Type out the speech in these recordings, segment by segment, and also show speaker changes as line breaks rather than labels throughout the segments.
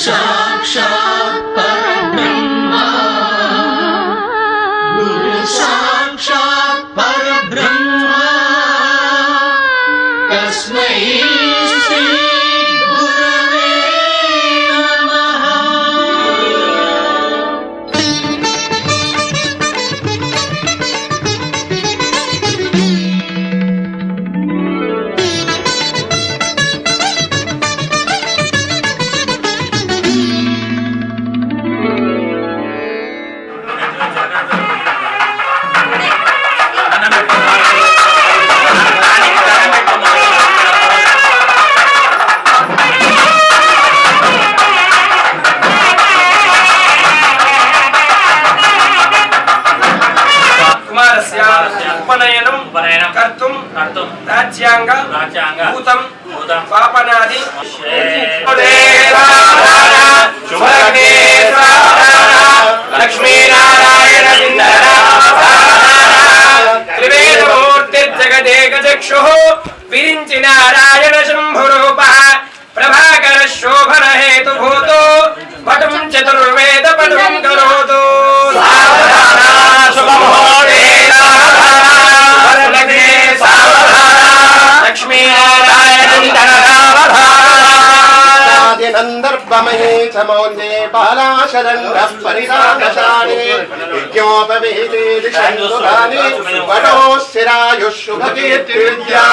साक्षात् परब्रह्मा गुरु साक्षात् परब्रह्मा तस्मै श्री गुरवे नमः।
उपनयनं कर्तुं राज्यांग भूतं पापनादि लक्ष्मी नारायण त्रिवेदमूर्तिर्जगदेकचक्षुः विरिञ्चि नारायण शम्भुरूपः प्रभाकर शोभन हेतुभूतो पटुं चतुर्वेद पटुं करोतु लक्ष्मी
नंदर्भमये च मौल्ये पालाशरण्यः परिरागशाने यज्ञोपवीते दिशन्दुगानि वटोस्थिरायुः शुभकीर्तिर्या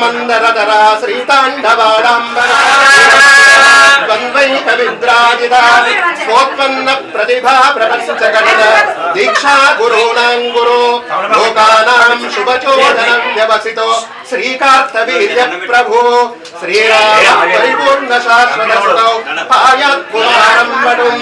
मंदरधरा श्रीताण्डवाडाम्बरा द्वन्द्वैकविद्राजिता स्वोत्पन्न प्रतिभा प्रपञ्चगणन दीक्षा गुरूणां गुरो लोकानां शुभचोदनं व्यवसितो श्रीकार्तवीर्य प्रभु श्रीराम परिपूर्ण शाश्वत सुतौ पायात् कुमारं वटुं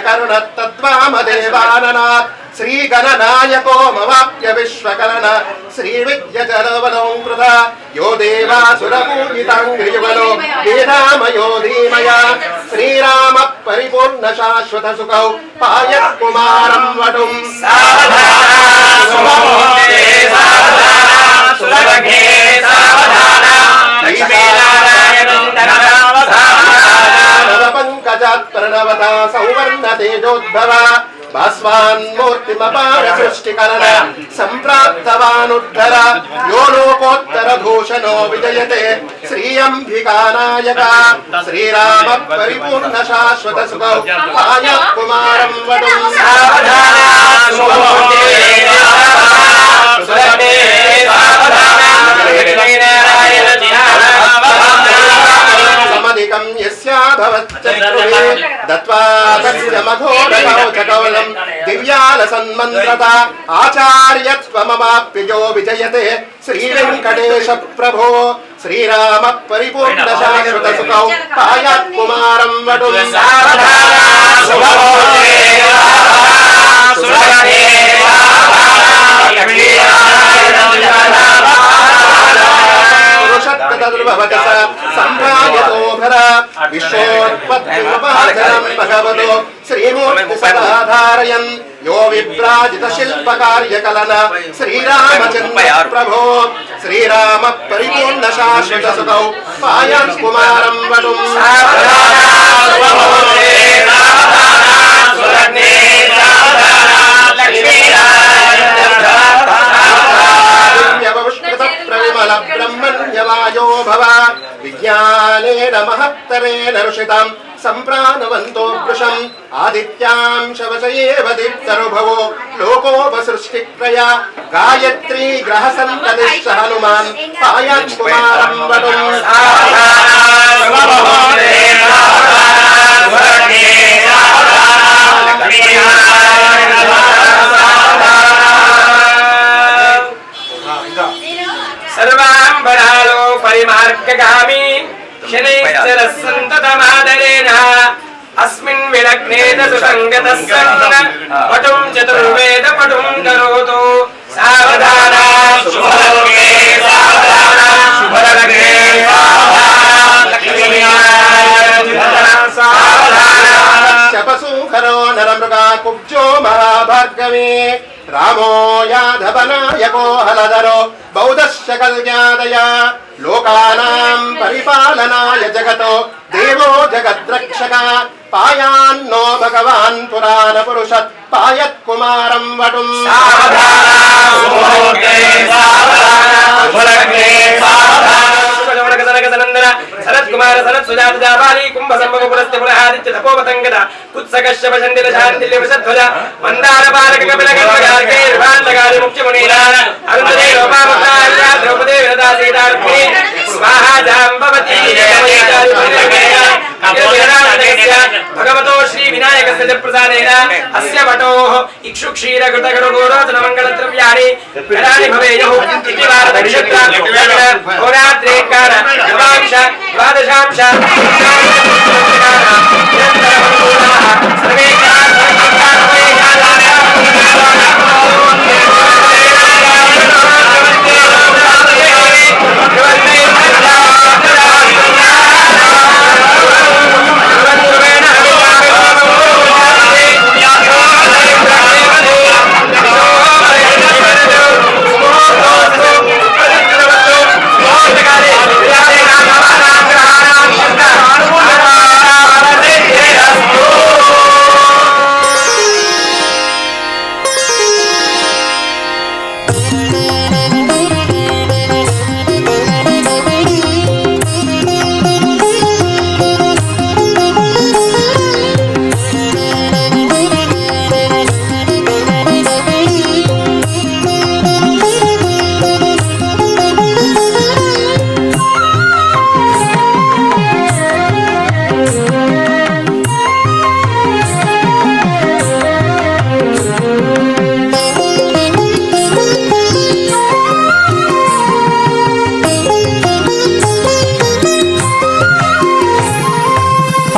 करुणत्तत्त्वामदेवाननात् श्रीगणनायको मवाप्य विश्वकरण श्रीविद्यचरवनोऽङ्कृत यो देवासुरपूजिताङ्घ्रियुगलो वेदामयो धीमया श्रीराम परिपूर्ण शाश्वत सुखौ पायत् कुमारं वटुं पंकजात् प्रणवता सौवर्ण तेजोद्भव भास्वान् मूर्तिमपार सृष्टिकरण सम्प्राप्तवानुद्धर यो लोकोत्तर भूषणो विजयते श्रीअम्बिकानायक श्रीराम परिपूर्ण शाश्वत सुखौ पायात् कुमारं वटुं समधिकं यस्याभवच्चक्रुहे दत्वा तस्य मधोरकौचकवलं दिव्यालसन्मन्त्रता आचार्यत्वमवाप्यजो विजयते श्रीवेङ्कटेश प्रभो श्रीराम परिपूर्ण शाश्वत सुखौ पायात् कुमारं वटुं सम्भ्राजतोभर विश्वोत्पत्तिमुपाचरं भगवतो श्रीमूर्तिसदाधारयन् यो विभ्राजित शिल्पकार्यकलन श्रीरामचन्द्र प्रभो श्रीराम परिपूर्ण शाश्वत सुखौ पायात् कुमारं वटुं प्रविमल ब्रह्मण्यवायो भव विज्ञानेन महत्तरेण ऋषितां सम्प्राणवन्तो वृषम् आदित्यां शवशयेव दीप्तरुभवो लोकोपसृष्टिक्रया गायत्री ग्रहसन्ततिश्च हनुमान् पायात् कुमारं वटुं
सर्वांबरालो परिमार्गगामी शनैश्चर सन्ततमादरेण अस्मिन् विलग्ने सुसङ्गतस्सन्न पटुं चतुर्वेद पटुं करोतु सावधाना शुभलोके सावधाना
రామో యాదవనాయకో హలధరో బౌద్ధశ్చ కల్యాదయ లోకానాం పరిపాలనాయ జగతో దేవో జగద్రక్షక పాయాన్నో భగవాన్ పురాణ పురుషత్ పాయత్ కుమారం వటుం సనత్ కుమార సనత్ సుజాత జాబాలి కుంభ సంభవ పురస్త పురహాదిత్య తపోపతంగద కుత్సకశ్యప చండిల శాంతిల్య వృషధ్వజ మందార బాలక కపిల గర్భగార్గే విభాంతగారి ముఖ్యమునీనార అరుణదే లోపామతార్య ద్రౌపదే విరదా సీతార్పణి స్వాహా జాంబవతి భగవతో శ్రీ వినాయకస్య ప్రసాదేన అస్య వటోః ఇక్షుక్షీర కృతగరు గోరోచన మంగళ ద్రవ్యాణి కరాని భవేయుః ఇతి వార నక్షత్ర హోరాత్రే కాల నవాంశ ద్వాదశాంశ సర్వే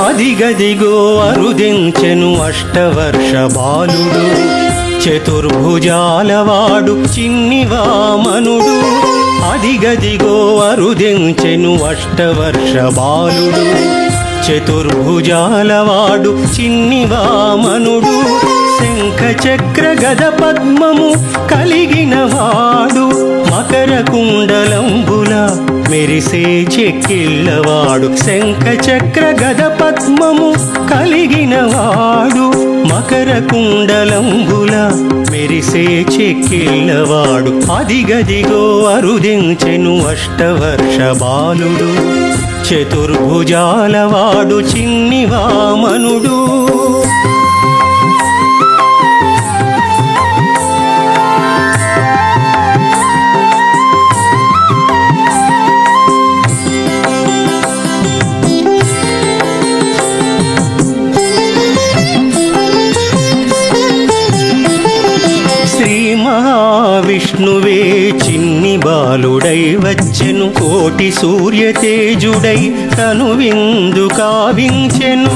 అదిగదిగో అరుదించెను అష్టవర్ష బాలుడు చతుర్భుజాలవాడు చిన్ని వామనుడు. అదిగదిగో అరుదించెను అష్టవర్ష బాలుడు చతుర్భుజాలవాడు చిన్ని వామనుడు. శంఖ చక్ర గద పద్మము కలిగిన వాడు మకర కుండలంబుల మెరిసే చెక్కిళ్ళవాడు. శంఖ చక్ర గద పద్మము కలిగిన వాడు మకర కుండలంబుల మెరిసే చెక్కిళ్ళవాడు. అదిగదిగో అరుదించెను అష్టవర్ష బాలుడు చతుర్భుజాలవాడు చిన్ని వామనుడు. విష్ణువే చిన్ని బాలుడై వచ్చెను కోటి సూర్య తేజుడై కనువిందు కావించెను.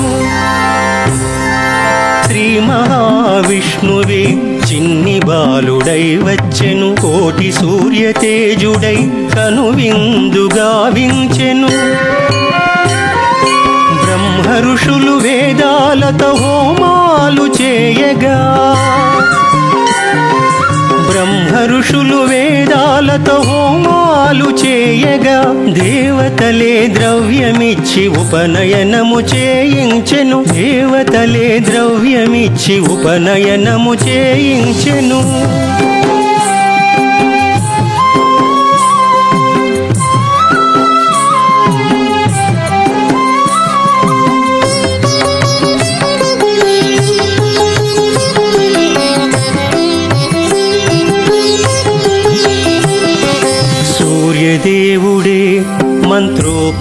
శ్రీ మహావిష్ణువే చిన్ని బాలుడై వచ్చెను కోటి సూర్య తేజుడై కనువిందు గావించెను. బ్రహ్మ ఋషులు వేదాలతో హోమాలు చేయగా బ్రహ్మ ఋషులు వేదాలతో హోమాలు చేయగా దేవతలే ద్రవ్యమిచ్చి ఉపనయనము చేయించెను. దేవతలే ద్రవ్యమిచ్చి ఉపనయనము చేయించెను. సూర్యదేవుడే మంత్రోపదేశమీయగా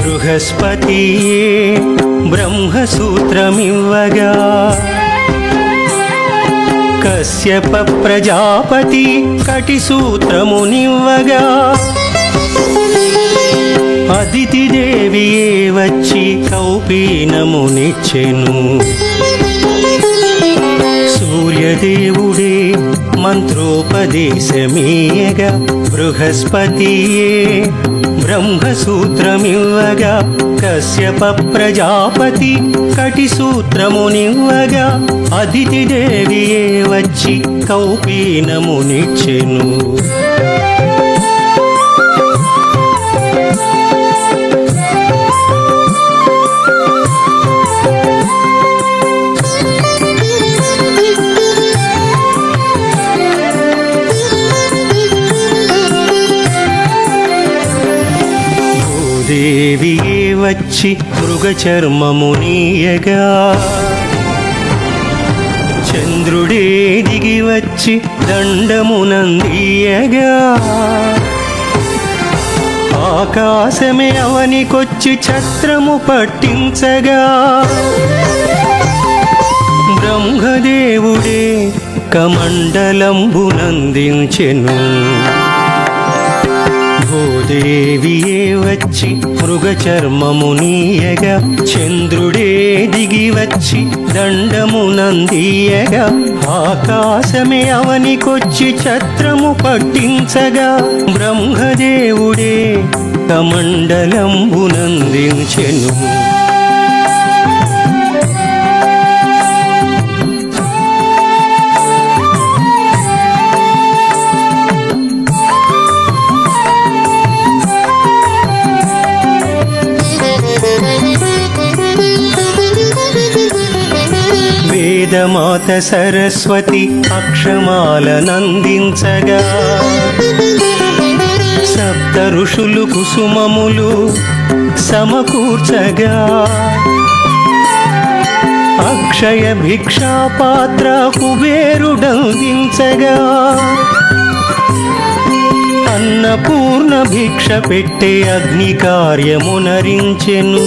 బృహస్పతియే బ్రహ్మసూత్రమివ్వగా కశ్యప ప్రజాపతి కటిసూత్రమునివ్వగా అదితి దేవియే వచ్చి కౌపీనమునిచ్చెను. సూర్యదేవుడే మంత్రోపదేశమీయగా బృహస్పతియే బ్రహ్మసూత్రమివ్వగా కశ్యప ప్రజాపతి కటి సూత్రమునివ్వగా అదితి దేవియే వచ్చి కౌపీనమునిచ్చెను. దేవియే వచ్చి మృగచర్మమునీయగా చంద్రుడే దిగి వచ్చి దండమునందీయగా ఆకాశమే అవనికొచ్చి ఛత్రము పట్టించగా బ్రహ్మదేవుడే కమండలంబునందించెను. భూదేవియే వచ్చి మృగచర్మమునీయగా చంద్రుడే దిగి వచ్చి దండమునందీయగా ఆకాశమే అవనికొచ్చి ఛత్రము పట్టించగా బ్రహ్మదేవుడే కమండలంబునందించెను. వేదమాత సరస్వతి అక్షమాలనందించగా సప్త ఋషులు కుసుమములు సమకూర్చగా అక్షయ భిక్షాపాత్ర కుబేరుడందించగా అన్నపూర్ణ భిక్ష పెట్టే అగ్ని కార్యమునరించెను.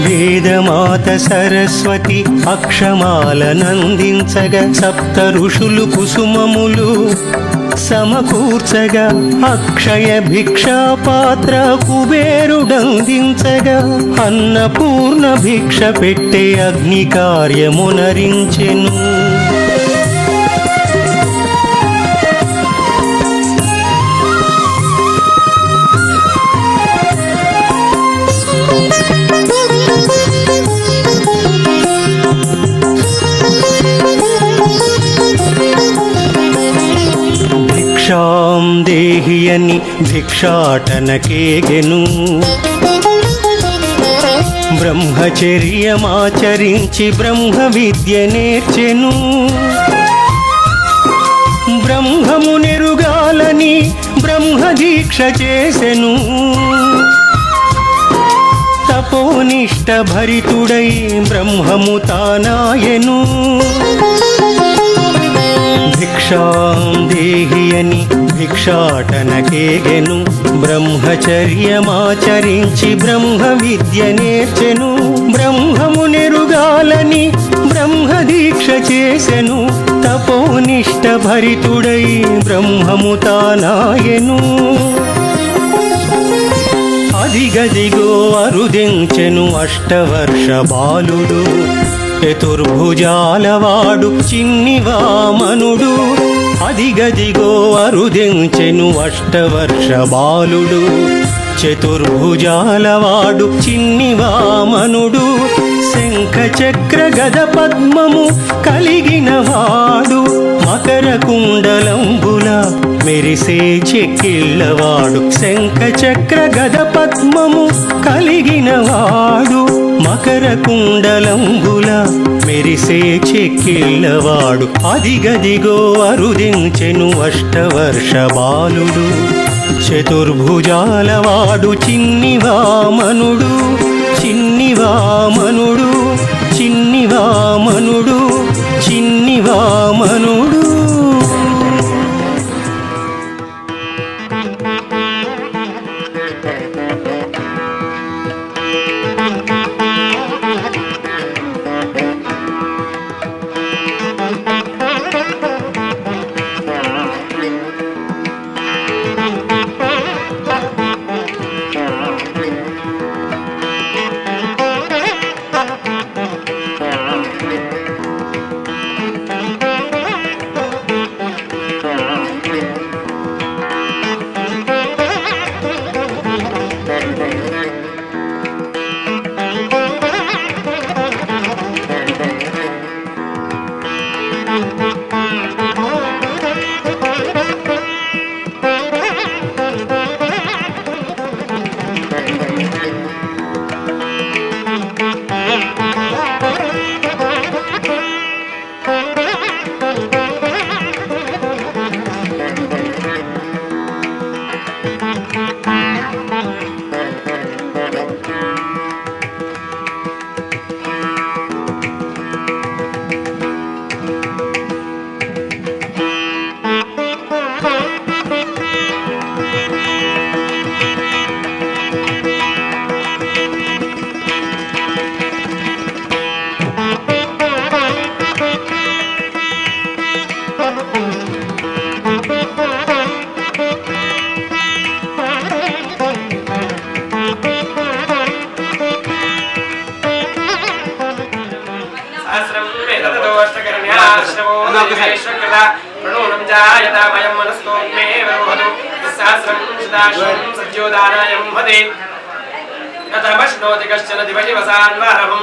వేదమాత సరస్వతి అక్షమాలనందించగా సప్త ఋషులు కుసుమములు సమకూర్చగా అక్షయ భిక్షాపాత్ర కుబేరుడందించగా అన్నపూర్ణ భిక్ష పెట్టే అగ్ని కార్యమునరించెను. భిక్షాం దేహియని భిక్షాటనకేగెను. బ్రహ్మచర్యమాచరించి బ్రహ్మ విద్య నేర్చెను. బ్రహ్మము నెరుగాలని బ్రహ్మ దీక్ష చేసెను. తపోనిష్ట భరితుడై బ్రహ్మము తానాయెను. భిక్షాం దేహియని భిక్షాటనకేగెను. బ్రహ్మచర్యమాచరించి బ్రహ్మ విద్య నేర్చెను. బ్రహ్మము నెరుగాలని బ్రహ్మ దీక్ష చేసెను. తపోనిష్ట భరితుడై బ్రహ్మము తానాయెను. అదిగదిగో అరుదించెను అష్టవర్ష బాలుడు. చతుర్భుజాలవాడు చిన్ని వామనుడు. అదిగదిగో అరుదించెను అష్టవర్ష బాలుడు. చతుర్భుజాలవాడు చిన్ని వామనుడు. శంఖ చక్ర గద పద్మము కలిగిన వాడు. మకర కుండలంబుల మెరిసే చెక్కిళ్ళవాడు. శంఖ చక్ర గద పద్మము కలిగిన వాడు. మకర కుండలంబుల మెరిసే చెక్కిళ్ళవాడు. అదిగదిగో అరుదించెను అష్టవర్ష బాలుడు. చతుర్భుజాలవాడు చిన్ని వామనుడు. చిన్ని వామనుడు. చిన్ని వామనుడు. చిన్ని వామనుడు.
सहस्रं वेदतोष्टकर्ण्याश्रवो निवेशकृता प्रणूनं जायतामयं मनस्तोन्मे वरोहतु सहस्रं सदाश्वं सज्जोदानायं हते नतमश्नोति कश्चन दिवशिवसान्वारवं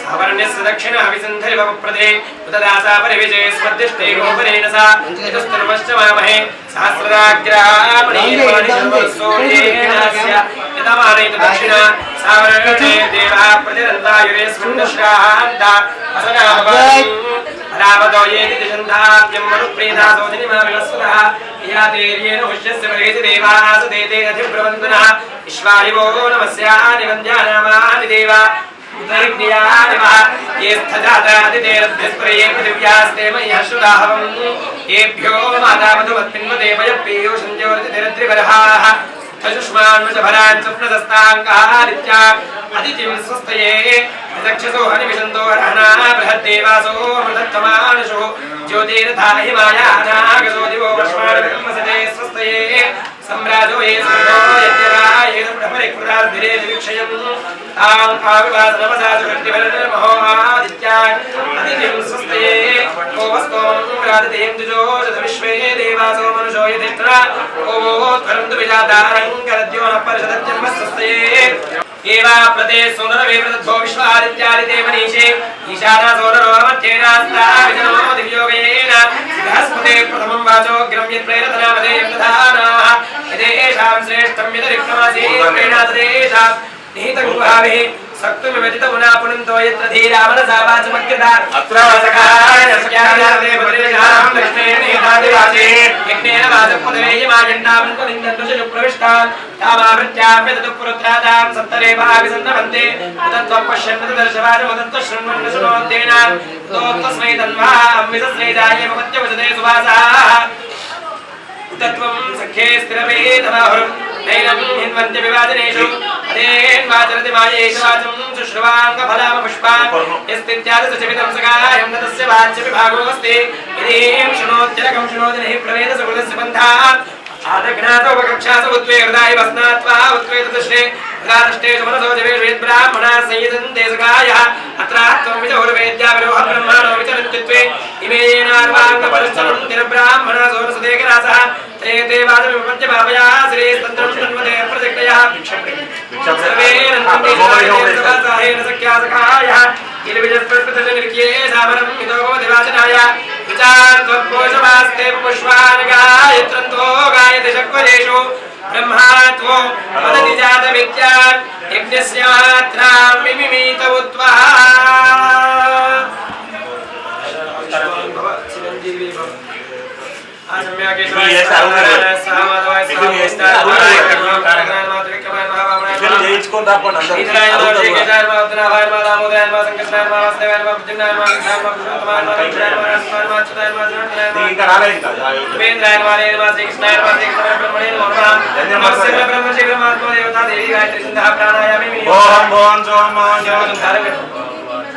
सावर्ण्यस्य दक्षिणाभिसन्धरिव प्रदे उतदासा परिविजये स्मद्दिष्टे गोपरेण सा यतस्तर्वश्च मामहे सहस्रदाग्रामणीर्वाणिशर्वसोऽयेनास्य यतमानैत दक्षिणा सावर्णे देवा प्रतिरन्तायुरे स्मन्दश्रान्ता असनाभवम् रावतो येति दिशन्ताभ्यं मनुप्रीतासो जनिमाविनस्वतः यातेर्येण हुष्यस्य परेति देवास देते अधिब्रवन्दनः विश्वाहिवो नमस्यानि वन्द्यानामानि देवा उदयज्ञयानि वा ये स्थजातादितेरभ्यस्परे पृथिव्यास्ते मह्यः श्रुताहवम् येभ्यो मातामधुमत्पिन्वते पयःपीयूषं ज्योतिरद्रिबर्हाः चुष्मान्वचभरान् स्वप्नदस्ताङ्कादित्या अदितिं स्वस्तये चक्षसो हनिमिषन्तो रहना बृहद्देवासो मृतत्वमानुषो ज्योतिरथाहि मायानागसो दिवो वष्माणब्रह्मसते स्वस्तये सम्राजो ये स्मृतो यज्ञराये ब्रह्मरिक्रुरार्धिरे दिविक्षयम् तां आविवासनमसा सुकृतिवर्महो आदित्या अदितिं स्वस्तये ओवस्तों रादितें द्विजो शतविश्वे देवासो मनुषो यधिष्ठा ओवोत्वरं तु विजातारं करद्यो न परिषदत्यं स्वस्तये एवा प्रते सोनरवेव्रतद्धो विश्वादित्यादिते मनीषे ईशाना सोनरो मध्येनास्ता विजनो दिव्योगयेन बृहस्पते प्रथमं वाचो ग्रम्यत् प्रेरतनामदे यमधानाः यदेषां श्रेष्ठं यदरिक्तमासी प्रेणातदेषां निहितं गुहाभिः सक्तुमिवदितमुना पुनन्तो यत्र धीरामनसा वाचमग्रता अत्रासकाय नस्यानादे बद्रेषां दक्षिणे निहितादिवासे यज्ञेन वाचपदवेयमाजण्डामन्त्वनिन्दन्तुषु प्रविष्टान् तामावृत्याभ्यदतु पुरुत्रादां सप्तरेवाभिसन्नवन्ते तत्त्वं पश्यन्नतु दर्शवाचमुदन्तु शृण्वन्न शृणोत्येन तोत्तस्मै तन्वा अम्बिसस्रैजाय ममत्यवचते सुवासाः तत्त्वं सख्ये स्थिरवेदमाहुरं नैनं हिन्वन्त्य विवाचनेषु अदेन्वाचरति मायेष वाचं शुश्रुवाङ्गफलामपुष्पान् यस्तित्यादसचमितं सकायं न तस्य वाच्यविभागोऽस्ति यदीं शृणोत्यनकं शृणोति नहि प्रवेदसकुलस्य बन्धान् आदघ्नातोपकक्षासु उद्वेगदाय वस्नात्वा उद्वेदतश्रे गारष्टेषु मनसो जवेषु यद्ब्राह्मणाः संयतन्ते सखायः अत्रात्वं विजहुर्वेद्या विरोह ब्रह्माणो विचरन्त्युत्वे इमे येनार्वाङ्गपरिश्चरन्ति न ब्राह्मणाः सोनसदेकरासः ते वाचमिपद्य भावया श्रीस्तन्त्रं तन्वते प्रजक्तयः सर्वे नन्दन्ति सुखासाहेन सख्या सखायः किलविजस्पृष्पतनिर्क्ये सामरं हितो भवति वाचनाय विचारत्वपोषमास्ते पुष्पान् गायत्रन्तो गायति शक्वरेषु ब्रह्मात्वो वदति जातविद्यात् यज्ञस्यात्रां मिमिमीत उद्वः चिरञ्जीवी भव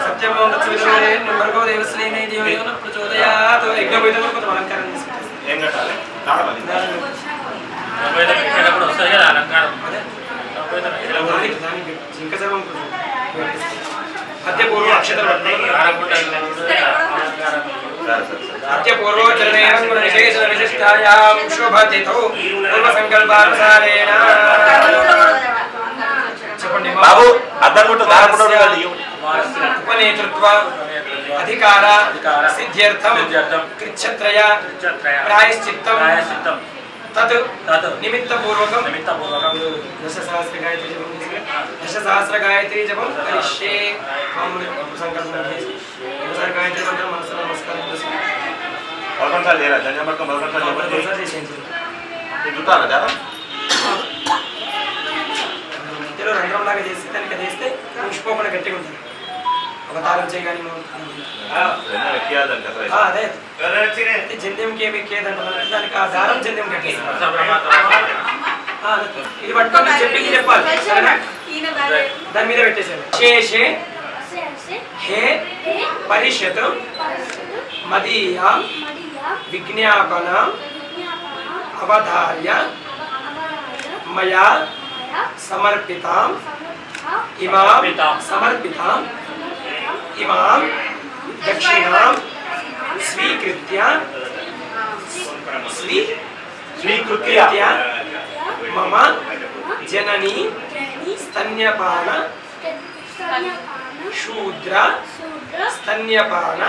सत्यमो भर्गो देवश्री देवयो न प्रचोदयात्
ఏం కట్టాలి తాళాలి
అత్యపూర్వ అక్షతర అత్యపూర్వోచరణేన విశేష విశిష్టాయాం శుభతిథౌ పూర్వ సంకల్పానుసారేణ చెప్పండి
బాబు అద్దం కొట్టు దారపుడు
ఉపనేతృత్వ అధికార సిద్ధ్యర్థం కృచ్ఛత్రయ ప్రాయశ్చిత్తం తత్ నిమిత్తపూర్వకం దశసహస్ర గాయత్రీ జపం కరిష్యే సంకల్పం గాయత్రీ మంత్రం మనసు నమస్కారం
బలవంతాలు చేయరా దండం పట్టుకొని బలవంతాలు చేసేయండి చుట్టారా చాలా
మధ్యలో రంధ్రం లాగా చేసి దానికి చేస్తే పుష్పోపణ గట్టిగా ఉంటుంది ఒక తాళం చేయగానే అదే జంధ్యం కేదంటే దానికి ఆ దారం జంధ్యం కట్టేసి ఇది పట్టుకొని చెప్పి చెప్పాలి దాని మీద పెట్టేసాను శేషే హే పరిషత్ మదీయ విజ్ఞాపన అవధార్య మయా సమర్పితాం ఇమాం దక్షిణాం స్వీకృత్య స్వీకృత్య మమ జననీ స్తన్యపాన శూద్ర స్తన్యపాన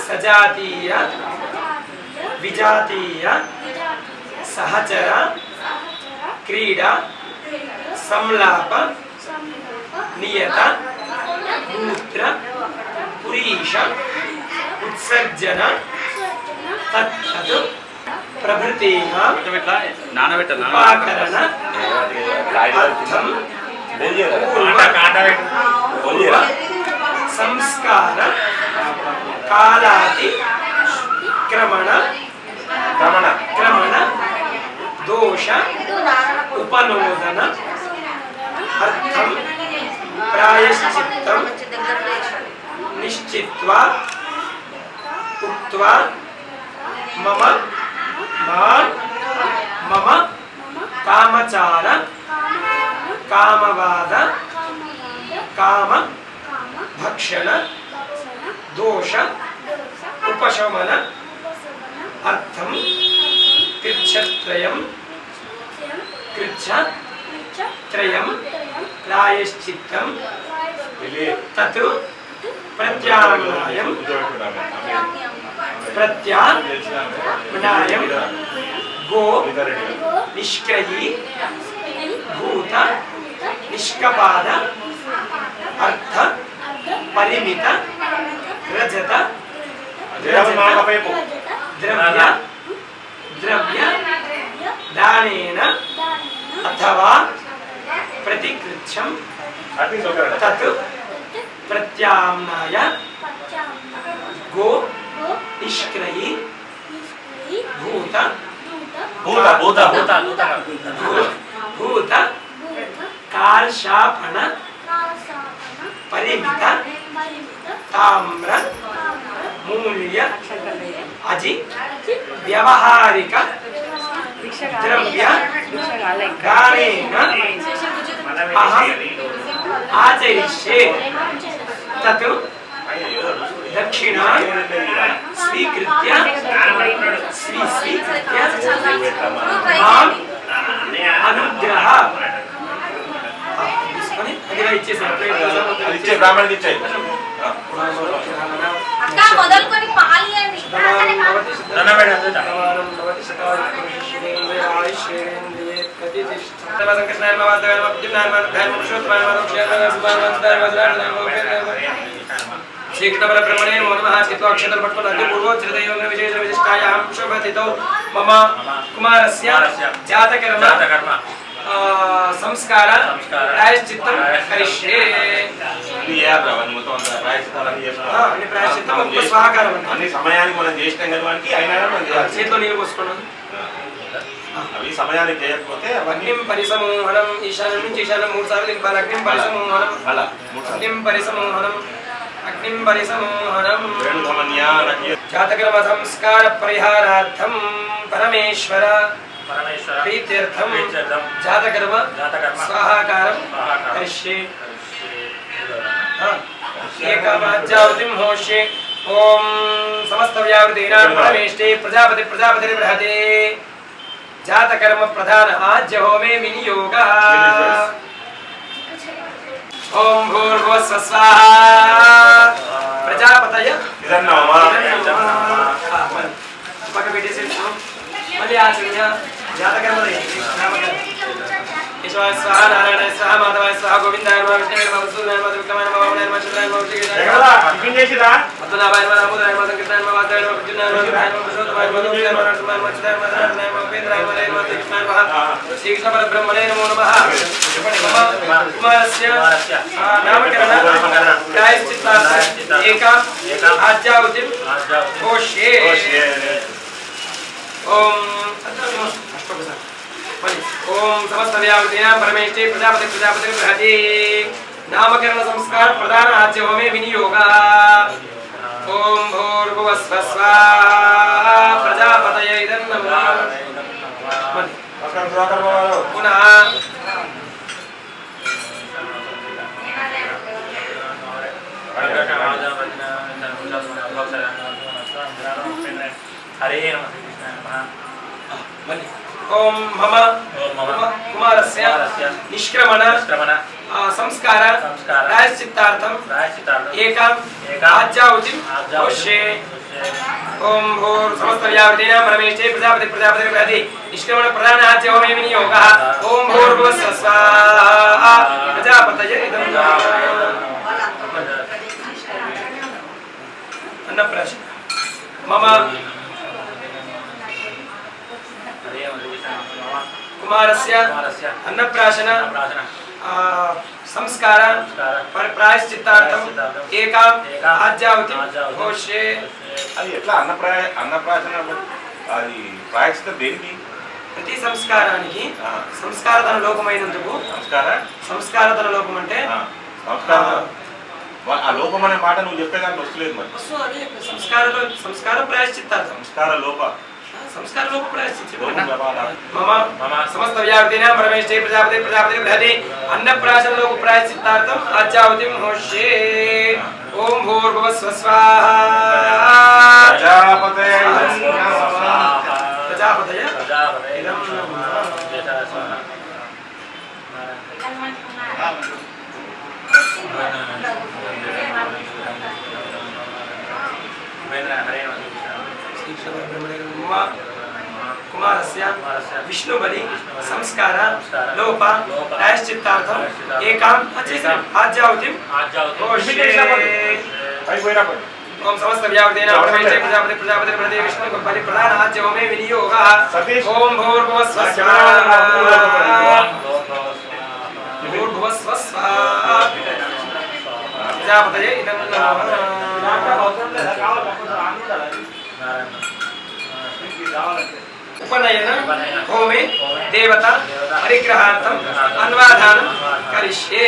సజాతీయ విజాతీయ సహచర క్రీడా సంలాప నియత మూత్ర పురీష ఉత్సర్జన తత్తత్ ప్రభృతీనాం ఉపాకరణ అర్థం పూర్వ సంస్కార కాలాతి క్రమణ దోష ఉపనోదన అర్థం ప్రాయశ్చిత్తం నిశ్చిత్వా ఉక్త్వా మమ కామచార కామవాద కామ భక్షణ దోష ఉపశమన అర్థం కృచ్ఛత్రయం ప్రాయశ్చిత్తం తత్ ప్రత్యామ్నాయం గో నిష్క్రయీ భూత నిష్కపాద అర్థ పరిమిత రజత ద్రవ్య దానేన అథవా ప్రతికృత్యం తత్ ప్రత్యామ్నాయ గో నిష్క్రయీ భూత కార్షాపణ పరిమిత తామ్ర మూల్య అజి వ్యవహారిక ద్రవ్య దానేన అహం ఆచరిష్యే తత్ దక్షిణా స్వీకృత్య మాం అనుగ్రహ
ఇచ్చే బ్రాహ్మణుడికి ఇచ్చాయి
మొదలుకొని పాలియండి
శ్రీకృష్ణ బ్రహ్మణే నమః చిత్వాక్షరం పట్టుకొని అతి పూర్వోచ్చరితయోగ విశేష విశిష్టాయాం శుభతితో మమ కుమారస్య జాతకర్మ సంస్కార ప్రాయశ్చిత్తం కరిష్యే.
అన్ని సమయానికి మనం చేసినాం కదా వానికి అయినా
చేతిలో నీళ్ళు పోసుకున్నాం.
అవి సమయానికి చేయకపోతే
అగ్నిం పరిసమోహనం ఈశాన్యం నుంచి ఈశాన్యం 3 సార్లు దింపాలి. అగ్నిం పరిసమోహనం
అలా
అగ్నిం పరిసమోహనం అగ్నిం పరిసమోహనం. జాతకర్మ సంస్కార పరిహారార్థం పరమేశ్వర ప్రీత్యర్థం జాతకర్మ స్వాహాకారం కరిష్యే. ఏకమాజ్యావతిం హోష్యే. ఓం సమస్త వ్యావృతీనాం పరమేష్టే ప్రజాపతి ప్రజాపతి బృహతే జాతకర్మ ప్రధాన ఆజ్య హోమే వినియోగ. ఓం భూర్భువస్వ స్వాహా ప్రజాపతయ పక్క పెట్టేసి మళ్ళీ ఆచరణ జాతకర్మ ఈశ్వర స్వాహ నారాయణ స్వాహ మాధవాయ స్వాహ గోవిందాయ నమః విష్ణువే నమః వసుదేవాయ నమః విక్రమాయ నమః వామనాయ నమః శుద్ధాయ నమః శ్రీకృష్ణాయ పద్మనాభాయ నమః రామోదరాయ నమః సంకీర్తనాయ నమః వాసుదేవాయ నమః ప్రద్యుమ్నాయ నమః విష్ణువాయ నమః పురుషోత్తమాయ నమః నమః నరసింహాయ నమః చిదాయ నమః నారాయణాయ నమః ఉపేంద్రాయ నమః నమః శ్రీకృష్ణాయ నమః శ్రీకృష్ణ పరబ్రహ్మణే నమో నమః. మమ కుమారస్య నామకరణ ప్రాయశ్చిత్తార్థం ఏకా ఆజ్యావతిం హోష్యే. ఓం ఓం సమస్త వ్యావృతీనాం పరమేష్టే ప్రజాపతి ప్రజాపతి బృహతే నామకరణ సంస్కార ప్రధాన ఆజ్య హోమే వినియోగ. ఓం భూర్భువస్వ స్వాహా ప్రజాపతయే ఇదం నమః. పునః हरे नमः
ओम मम कुमारस्य निष्क्रमण संस्कार प्रायश्चित्तार्थं एकां आज्याहुतिं घोष्ये। ओम भूर समस्त व्यावृतेन परमेष्ठे प्रजापति प्रति निष्क्रमण प्रधान आज्य होमे विनियोगः। ओम भूर्भुवः स्वाहा प्रजापतये इदं अन्नप्राशन मम कुमारस्य अन्नप्राशन संस्कार प्रायश्चित्तार्थं एकां आज्याहुतिं घोष्ये।
అది ఎట్లా అన్నప్రాసన అది ప్రాయశ్చిత్తం దేనికి?
ప్రతి సంస్కారానికి సంస్కారధన లోపమైనందుకు సంస్కారధన లోపం అంటే
ఆ లోపం అనే మాట నువ్వు చెప్పేదానికి వస్తలేదు మరి.
సంస్కార ప్రాయశ్చిత్తార్థం సంస్కార లోప ప్రాయశ్చిత్తం మమ సమస్త వ్యావృతీనాం పరమేష్ఠే ప్రజాపతి బృహతి అన్నప్రాశన లోప ప్రాయశ్చిత్తార్థం ఆజ్యాహుతిం హోష్యే। ఓం భూర్భువః స్వాహా ప్రజాపతయే ఇదం कुमारस्य विष्णुबलि संस्कार लोप प्रायश्चित्तार्थं एकां आज्याहुतिं घोष्ये। ओम समस्त व्यावृतेन परमेष्ठे प्रजापति प्रति विष्णु बलि प्रधान आज्य होमे विनियोगः। ओम भूर्भुवः स्वस्वाहा प्रजापतये इदं उपनयन होमे देवता परिग्रहार्थं अन्वाधानं करिष्ये।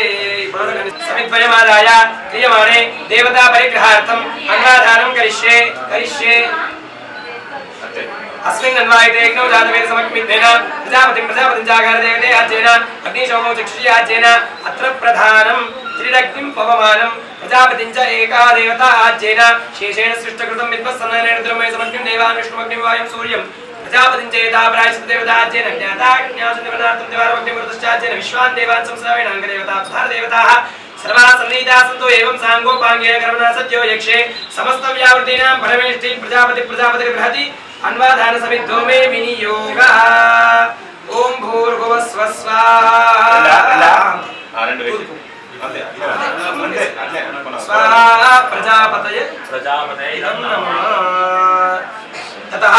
समिद्वयमादाय क्रियमाणे देवता परिग्रहार्थं अन्वाधानं करिष्ये। अस्मिन् अन्वायते यज्ञो जातवेद समक्मिद्धेन प्रजापतिं जागर देवते आज्येन अग्निशोमो चक्षुषी आज्येन अत्र प्रधानं त्रिरग्निं पवमानं प्रजापतिं च एका देवता आज्येन शेषेण सृष्टकृतं विद्वत्सन्नयनेन द्रमये समग्निं देवान् विष्णुमग्निं वायुं सूर्यं प्रजापतिं च एता प्रायश्चित्त देवता आज्येन ज्ञाता ज्ञासुदेवतार्थं देवारमग्निं वृतश्चाज्येन विश्वान् देवान् संस्रावेण अङ्गदेवता प्रधानदेवताः सर्वा सन्नीता सन्तो एवं सांगोपाङ्गेन कर्मणा सज्जो यक्षे समस्त व्यावृतीनां परमेष्ठे प्रजापति बृहति अन्वाधान समिद्धोमे विनियोगः। ओम भूर्भुवः स्वाहा प्रजापतये इदं नमः। ततः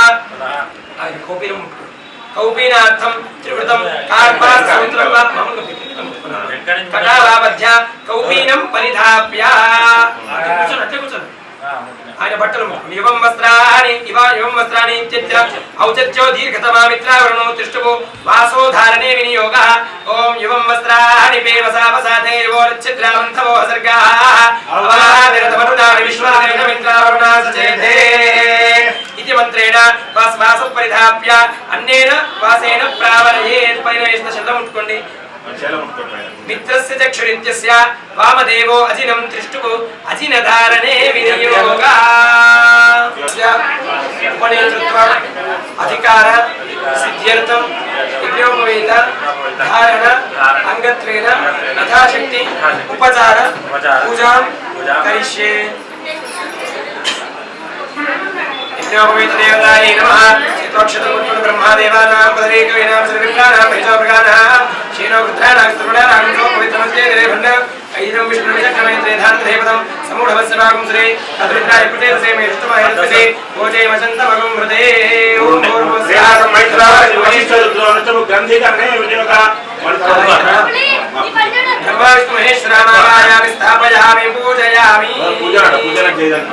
कौपीनार्थं त्रिवृतं कार्पासमुद्रं वा कटालाबध्य कौपीनं परिधाप्य ఆయన బట్టలు యువం వస్త్రాణి యువం వస్త్రాణి ఇత్యత్ర ఔచత్యో దీర్ఘతమా మిత్రావరణో తిష్టవో వాసో ధారణే వినియోగః। ఓం యువం వస్త్రాణి పేవసావసాతే యువోర్ఛిద్రావంతవో సర్గాః అవనాదిరతమరుణాని విశ్వాదేన మిత్రావరుణా సచేతే ఇతి మంత్రేణ వాస పరిధాప్య అన్నేన వాసేన ప్రావరయేత్। పైన వేసిన శబ్దం ముట్టుకోండి। मित्रस्य चक्षुरित्यस्य वामदेवो अजिनं त्रिष्टुः अजिनधारणे विनियोगः। उपनेतृत्व अधिकार सिद्ध्यर्थं यज्ञोपवीत धारण अंगत्वेन यथाशक्ति उपचार पूजां करिष्ये। यज्ञोपवीत देवतायै नमः। चित्तोक्षतमुत्पन्न ब्रह्मदेवानां पदरेकवीनां सर्वविद्यानां परिचोपगानां शीनो वृद्धानां स्तुवनानां पवित्रमस्ते देवभण्ड ऐदं विष्णुविचक्रमेत्रे धान्तदेवतं समूढवस्य भागं श्री तद्रुद्राय प्रतेजसे मे ष्टुमहेतसे भोजे मचन्तमगं हृदे। ओम भूर्भुवः
मैत्राय वशिष्ठरुद्रो ग्रन्थिकर्णे विनियोगः।
ब्रह्मा विष्णु महेश्वरामायामि स्थापयामि पूजयामि।
पूजन చేయాలి।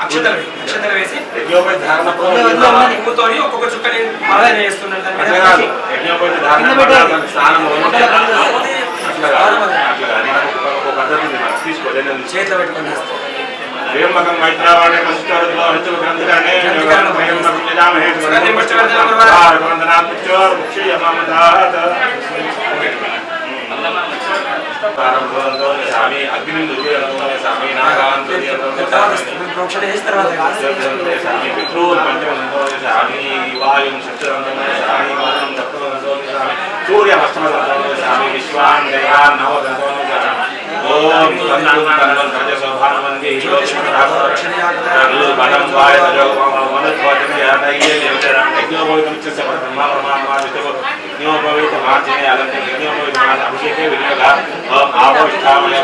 అక్షతలు వేసి
యజ్ఞోపేత ధారణ
పువ్వుతోని ఒక్కొక్క చుక్కని మాల చేస్తున్నాడు।
యజ్ఞోపేత ధారణ స్నానం తీసుకోలేదు
చేతిలో పెట్టుకొని
వేమకం మైత్రావాణి వశిష్ఠరుద్రో హరిచు గ్రంథికర్ణే వందనాత్మచో ముఖ్య యమామదాత్ స్వామి అగ్ని స్వామి నాగాంతో
ప్రోక్షణ చేసిన తర్వాత
స్వామి పితృన్ పంచమంతో స్వామి వాయుం శక్తివంతో స్వామి మరణం తత్వంతో స్వామి సూర్య అష్టమంతో స్వామి విశ్వాన్ దేవాన్ నవదంతో ఓం తంతం తంతం ప్రజసోభానవంది బలం వాయ మనోభోజన యాదయ్యే యజ్ఞోపవితం ఇచ్చే బ్రహ్మ బ్రహ్మ యజ్ఞోపవిత మార్జనే అలంక యజ్ఞోపవిత అభిషేకే వినియోగ ఓం ఆవోష్ఠామయ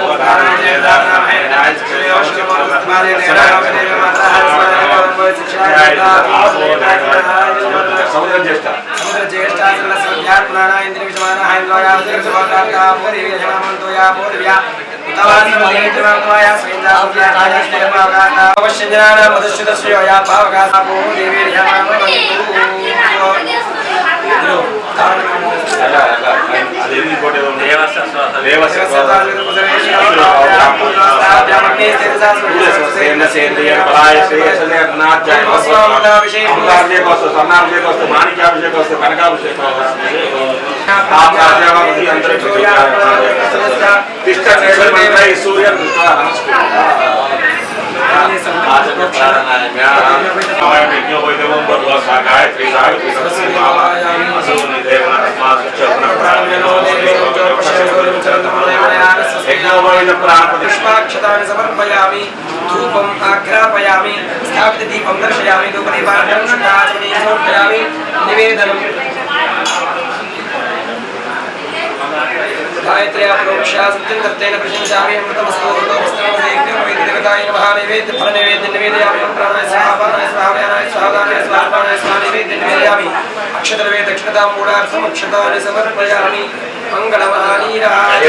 సముద్ర జ్యేష్ఠ మాణిక్యాభిషేకం వస్తుంది కనకాభిషేకం వస్తుంది సూర్య
పుష్పాక్షతాన్ని సమర్పయామి ధూపం ఆఘ్రాపయామి స్థాపిత దీపం దర్శయామి ధూపదీపానందరం శుద్ధాచమనీ సమర్పయామి నివేదనం गायत्र्या प्रोक्षा सत्यं कर्तेन प्रशंसामि अमृतमस्तु देवताय नमः नैवेद्य फल नैवेद्य निवेदयामि प्राणाय स्वाहा प्राणाय स्वाहा व्यानाय स्वाहा दानाय स्वाहा प्राणाय स्वाहा नैवेद्य निवेदयामि अक्षतद्रव्ये दक्षिणतां मूढार्थम् अक्षतानि समर्पयामि मंगलमहानीराय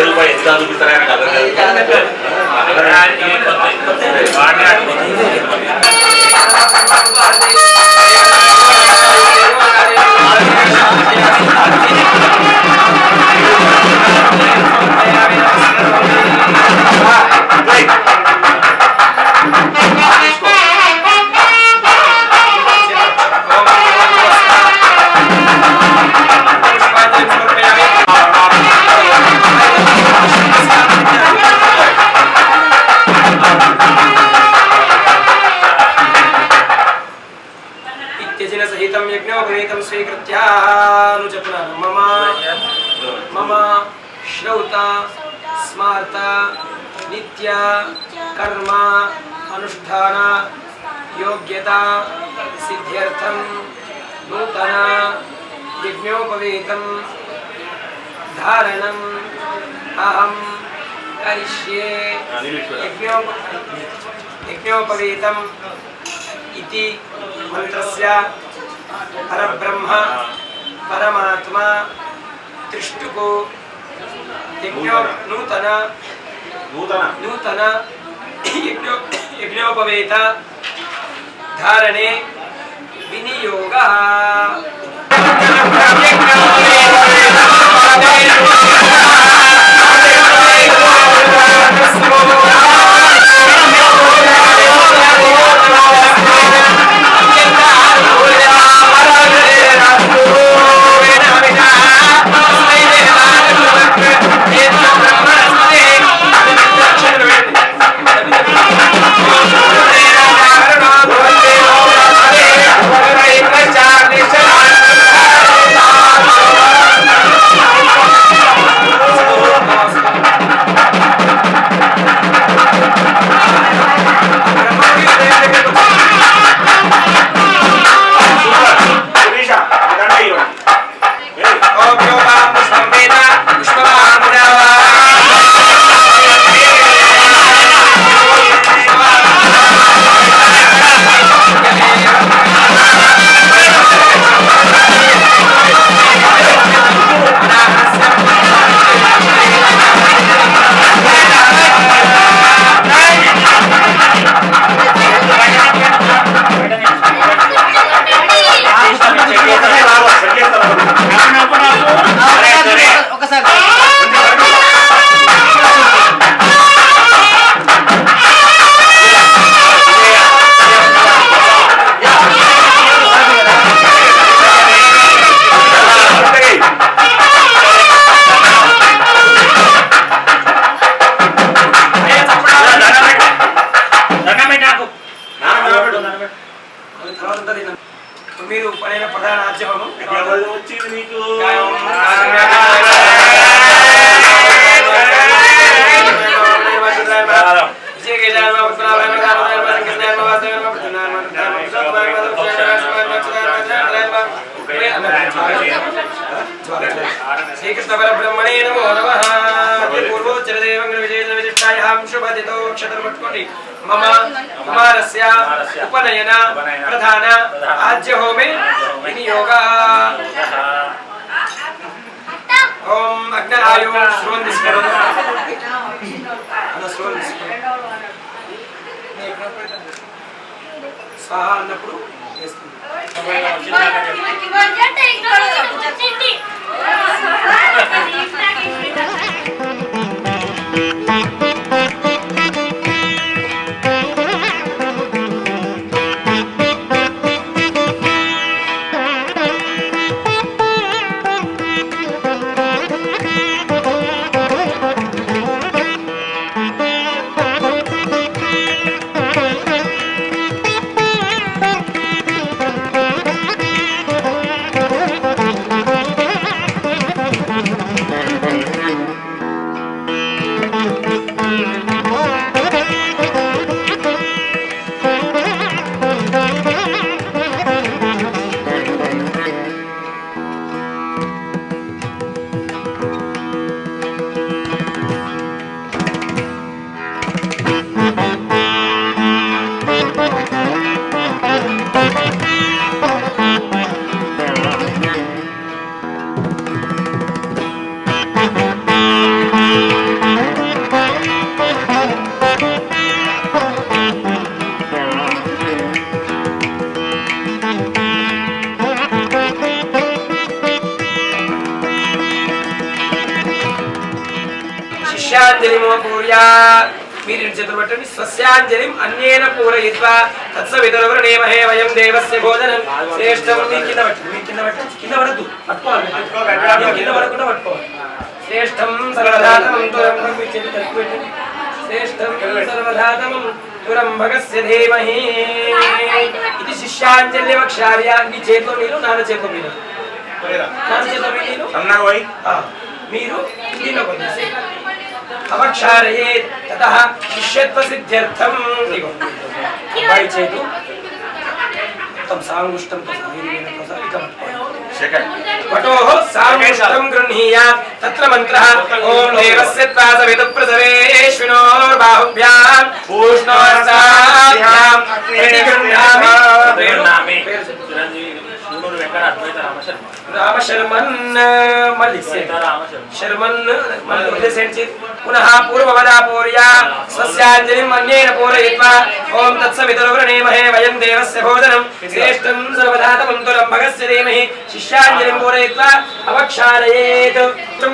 यज्ञोपवीतं स्वीकृत्यानुजपनानु मम श्रौता स्मार्ता नित्य कर्म अनुष्ठान योग्यता सिद्ध्यर्थं नूतन यज्ञोपवीतं धारणम् अहं करिष्ये यज्ञोपवीतम् इति मंत्रस्य परब्रह्म परमात्मा त्रिष्टुको नूतन यज्ञोपवेत धारणे विनियोगः
ప్రధానాజ్య హోమం
ఎవరు వచ్చింది నీకు
శ్రీకృష్ణ పరబ్రహ్మణే నమో నమః. పూర్వోచ్చరదేవం విశేషవిశిష్టాయాం శుభదితో క్షత్రం పట్టుకోండి. మమ కుమారస్య ఉపనయన ప్రధాన ఆజ్య హోమే వినియోగ. ఓం అగ్నరాయో శ్రోన్ తీసుకోండి. స్వాహ అన్నప్పుడు వేస్తుంది. మీరు చేతులు పట్టండి. స్వస్యాంజలిం అన్యేన పూరయిత్వా తత్సవితుర్వృణీమహే వయం దేవస్య భోజనం శ్రేష్టం. మీ కింద పట్టండి, కింద పడద్దు, పట్టుకోవాలి, కింద పడకుండా పట్టుకోవాలి. శ్రేష్టం సర్వధాతమం తురం శ్రేష్టం సర్వధాతమం తురం భగస్య ధీమహి. ఇది శిష్యాంజలి వక్షార్య. మీ చేతిలో నీళ్ళు, నాన్న చేతిలో నీళ్ళు, నాన్న చేతిలో నీళ్ళు. మీరు దీనిలో అవక్షారయే తతః శిష్యత్వ సిద్ధ్యర్థం. అబ్బాయి చేతు తం సాంగుష్టం వటోః సాంగుష్టం గృహ్ణీయాత్. తత్ర మంత్రః ఓం దేవస్య త్వా సవితుః ప్రసవేష్వినోర్బాహుభ్యాం పూష్ణోరసాభ్యాం ప్రతిగృహ్ణామి. రామశర్మన్ మళ్ళీ శర్మన్ పునః పూర్వవదాపూర్య స్వస్యాంజలిం అన్యేన పూరయిత్వా ఓం తత్సవితుర్వృణీమహే వయం దేవస్య భోజనం శ్రేష్టం సర్వధాతమం తురం భగస్య ధీమహి. శిష్యాంజలిం పూరయిత్వా అవక్షారయేత్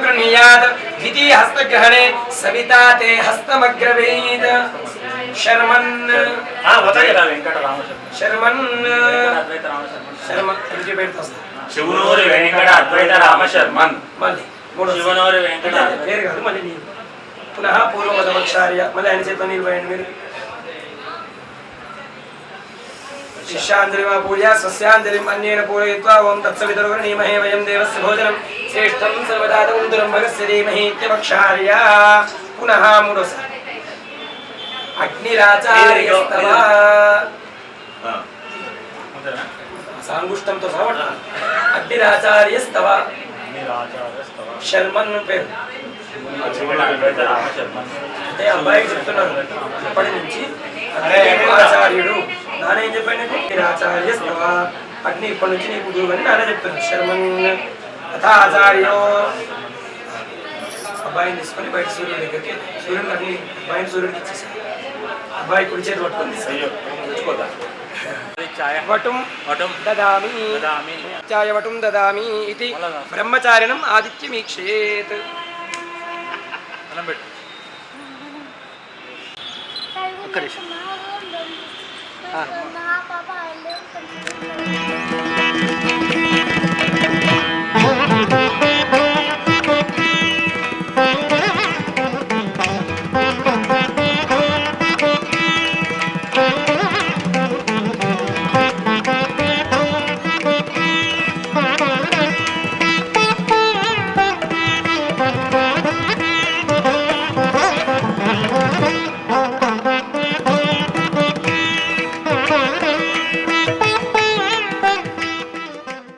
గృహ్ణీయాత్. ద్వితీయ హస్తగ్రహణే సవితా తే హస్తమగ్రవేత్. శర్మన్ శర్మన్ శర్మన్
శివనూరి వెంకట అద్వైత రామ శర్మన్.
మళ్ళీ
శివనూరి వెంకట
పేరు కాదు, మళ్ళీ నీరు. పునః పూర్వవదవక్షార్య. మళ్ళీ ఆయన చేత నీళ్ళు పోయండి మీరు. శిష్యాంజలిమా పూజ స్వస్యాంజలిం అన్యేన పూరయిత్వా ఓం తత్సవితుర్వృణీమహే వయం దేవస్య భోజనం శ్రేష్టం సర్వధాతమం తురం భగస్య ధీమహి ఇత్యవక్షార్య. పునః మూడోసారి అగ్నిరాచార్యస్తవ. సాంగుష్టంతో సహా అగ్నిరాచార్యస్తవ. శర్మన్ పేరు అంటే అబ్బాయికి చెప్తున్నారు ఇప్పటి నుంచి ఆచార్యుడు. నాన్న ఏం చెప్పాడు? అగ్నిరాచార్యస్తవ. అగ్ని ఇప్పటి నుంచి నీకు గురువు అని నాన్న చెప్తున్నారు. శర్మన్ తథాచార్యో. అబ్బాయిని తీసుకొని బయట సూర్యుడి దగ్గరికి, సూర్యుడికి అగ్ని అబ్బాయిని సూర్యుడికి ఇచ్చేసారు. అబ్బాయి కుడి చేతి పట్టుకొని తీసుకెళ్ళి వటుం దదామి చాయ వటుం దదామి ఇది బ్రహ్మచారిణం ఆదిత్యమీక్షేత్.
ఒక్క నిమిషం.